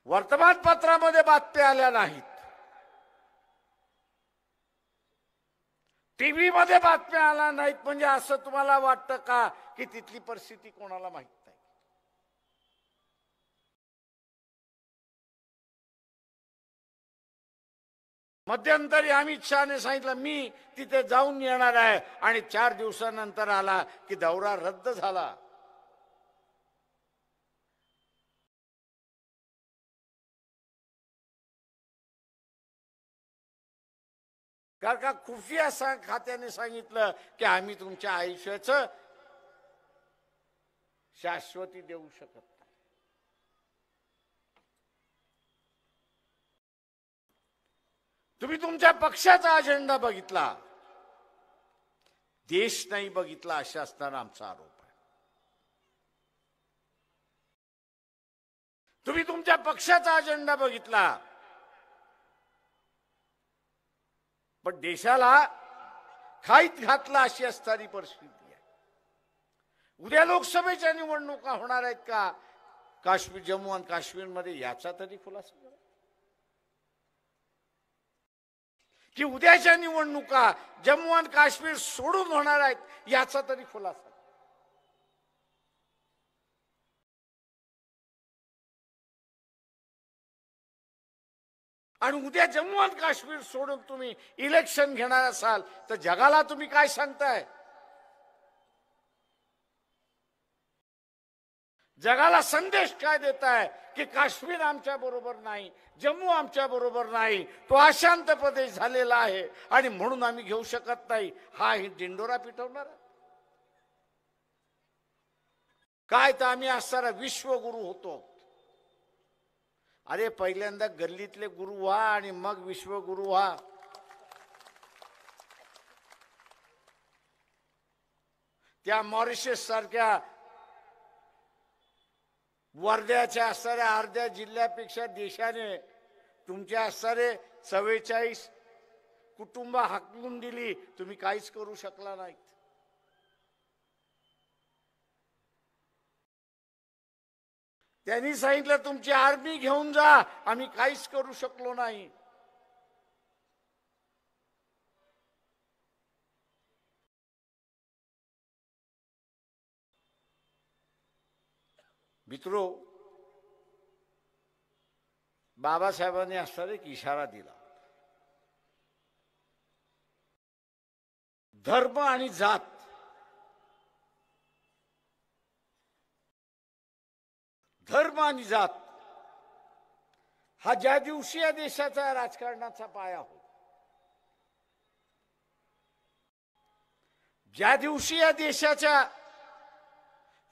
वर्तमानपत्रामध्ये बातम्या आल्या नाहीत, टीव्ही मध्ये बातम्या आल्या नाहीत, म्हणजे असं तुम्हाला वाटतं का की तिथली परिस्थिती कोणाला माहित नाही? मध्यंतरी अमित शहाने सांगितलं मी तिथे जाऊन येणार आहे, आणि 4 दिवसानंतर आला की दौरा रद्द झाला. कारण का खुफिया खात्याने सांगितलं की आम्ही तुमच्या आयुष्याचं शाश्वती देऊ शकत नाही. तुम्ही तुमच्या पक्षाचा अजेंडा बघितला, देश नाही बघितला, अशा असताना आमचा आरोप आहे. तुम्ही तुमच्या पक्षाचा अजेंडा बघितला, पण देशाला खाईत घातला, अशी असणारी परिस्थिती आहे. उद्या लोकसभेच्या निवडणुका होणार आहेत का काश्मीर, जम्मू आणि काश्मीरमध्ये, याचा तरी खुलासा करा. की उद्याच्या निवडणुका जम्मू आणि काश्मीर सोडून होणार आहेत, याचा तरी खुलासा. आणि उद्या जम्मू आणि काश्मीर सोडून तुम्ही इलेक्शन घेणार असाल तर जगाला तुम्ही काय सांगताय? जगाला संदेश काय देताय की काश्मीर आमच्या बरोबर नाही, जम्मू आमच्या बरोबर नाही, तो अशांत प्रदेश झालेला आहे आणि म्हणून आम्ही घेऊ शकत नाही. हा ही दिंडोरा पिटवणार काय? तर आम्ही असणारा विश्वगुरु होतो. अरे पहिल्यांदा गल्लीतले गुरु व्हा आणि मग विश्वगुरु व्हा. त्या मॉरिशस सारख्या वर्ध्याच्या असणाऱ्या अर्ध्या जिल्ह्यापेक्षा देशाने तुमच्या असणारे 44 कुटुंब हाकलून दिली, तुम्ही काहीच करू शकला नाहीत. त्यांनी सांगितलं तुमची आर्मी घेऊन जा, आम्ही काहीच करू शकलो नाही. मित्रो, बाबासाहेबांनी असणारा एक इशारा दिला, धर्म आणि जात हा ज्या दिवशी या देशाचा राजकारणाचा पाया होईल, ज्या दिवशी या देशाच्या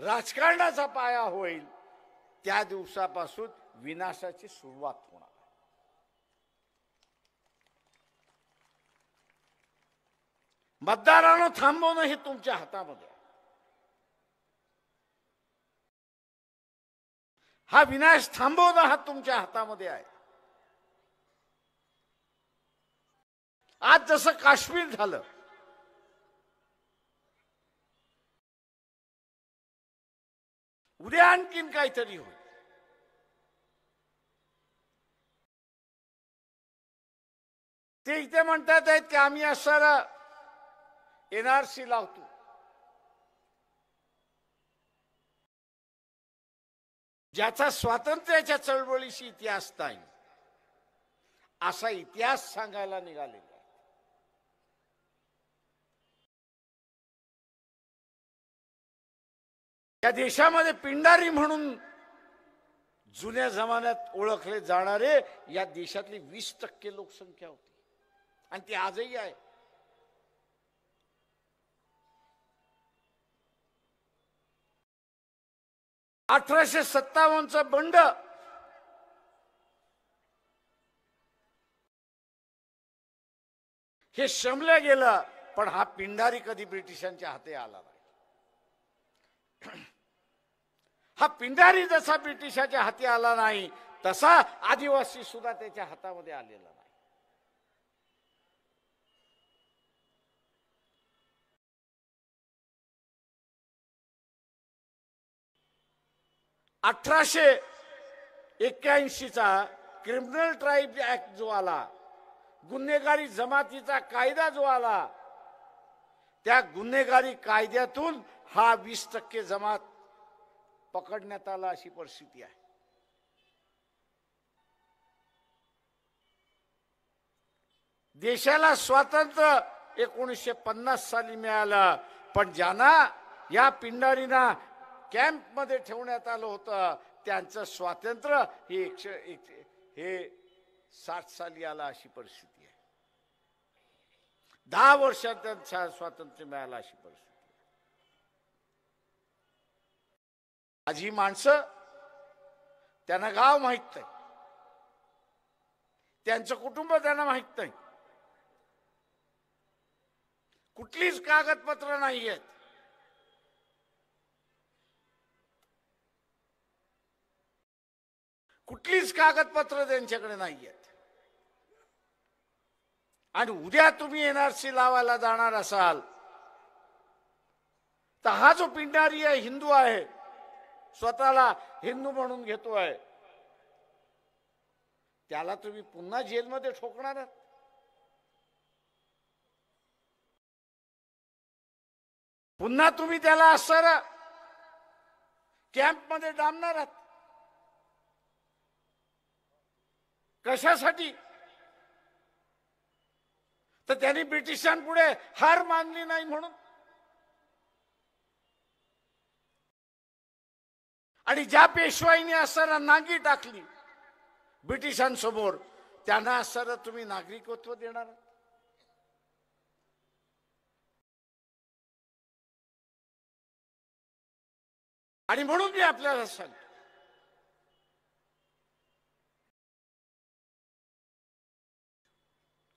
राजकारणाचा पाया होईल, त्या दिवसापासून विनाशाची सुरुवात होणार. मतदारांनो, थांबवणं हे तुमच्या हातामध्ये आहे. हा विनाश थांबवणं हा तुमच्या हातामध्ये आहे. आज जसं काश्मीर झालं, उद्या आणखीन काहीतरी होईल. ते इथे म्हणतात आहेत की आम्ही असणारा NRC लावतो. ज्याचा स्वातंत्र्याच्या चळवळीशी इतिहास नाही, असा इतिहास सांगायला निघालेला आहे. या देशामध्ये पिंडारी म्हणून जुन्या जमान्यात ओळखले जाणारे या देशातली 20% लोकसंख्या होती, आणि ती आजही आहे. – 1857 बंड हे शमलं गेलं, पण हा पिंडारी कधी ब्रिटिशांच्या हाती आला नाही. हा पिंडारी जसा ब्रिटिशाच्या हाती आला नाही, तसा आदिवासी सुद्धा त्याच्या हातामध्ये आलेला नाही. 81चा क्रिमिनल ट्राईब ऍक्ट जो आला, गुन्हेगारी जमातीचा कायदा जो आला, त्या गुन्हेगारी कायद्यातून हा 20% जमात पकडण्यात आला अशी परिस्थिती आहे. देशाला स्वातंत्र्य 1950 साली मिळालं, पण ज्यांना या पिंडारींना कॅम्प मध्ये ठेवण्यात आलं होतं त्यांचं स्वातंत्र्य हे 60 साली आलं अशी परिस्थिती आहे. 10 वर्षात त्यांचं स्वातंत्र्य मिळालं अशी परिस्थिती. आज ही माणसं, त्यांना गाव माहित नाही, त्यांचं कुटुंब त्यांना माहित नाही, कुठलीच कागदपत्र नाही आहेत. कुठलीच कागदपत्र त्यांच्याकडे नाही आहेत. आणि उद्या तुम्ही एनआरसी लावायला जाणार असाल तर हा जो पिंडारी आहे, हिंदू आहे, स्वतःला हिंदू म्हणून घेतोय, त्याला तुम्ही पुन्हा जेलमध्ये ठोकणार आहात. पुन्हा तुम्ही त्याला असर कॅम्प मध्ये डांबणार आहात. कशासाठी? तर त्यांनी ब्रिटिशांपुढे हार मानली नाही म्हणून. आणि ज्या पेशवाईने असर नांगी टाकली ब्रिटिशांसमोर, त्यांना असर तुम्ही नागरिकत्व देणार. आणि म्हणून मी आपल्याला सांगतो,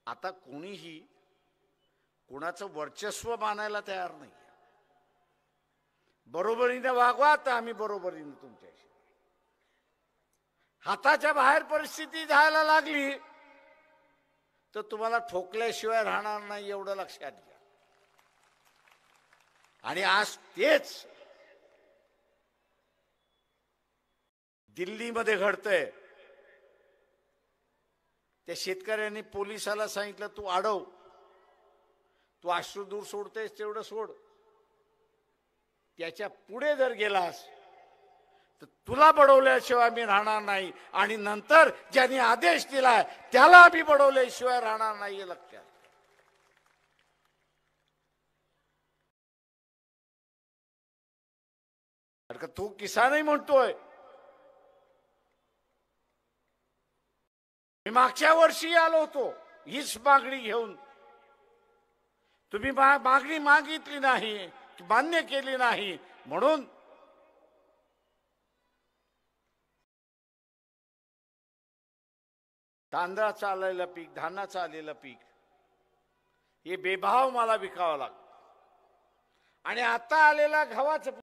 आता कोणीही कोणाचं वर्चस्व मानायला तयार नाही. बरोबरीने वागवा तर आम्ही बरोबरीने तुमच्याशी. हाताच्या बाहेर परिस्थिती जायला लागली तर तुम्हाला ठोकल्याशिवाय राहणार नाही, एवढं लक्षात घ्या. आणि आज तेच दिल्लीमध्ये घडतंय. त्या शेतकऱ्यांनी पोलिसाला सांगितलं, तू अडव, तू अश्रू दूर सोडतेस तेवढं सोड, त्याच्या पुढे जर गेलास तर तुला बडवल्याशिवाय मी राहणार नाही. आणि नंतर ज्यांनी आदेश दिलाय त्याला मी बडवल्याशिवाय राहणार नाही, लक्षात. कारण तू किसानही म्हणतोय. मी मागच्या वर्षी आलो होतो हीच मागणी घेऊन. तुम्ही मागणी मागितली नाही, मान्य केली नाही, म्हणून तांदळाचं आलेलं पीक, धानाचं आलेलं पीक हे बेभाव मला विकावं लागतं. आणि आता आलेला गव्हाचं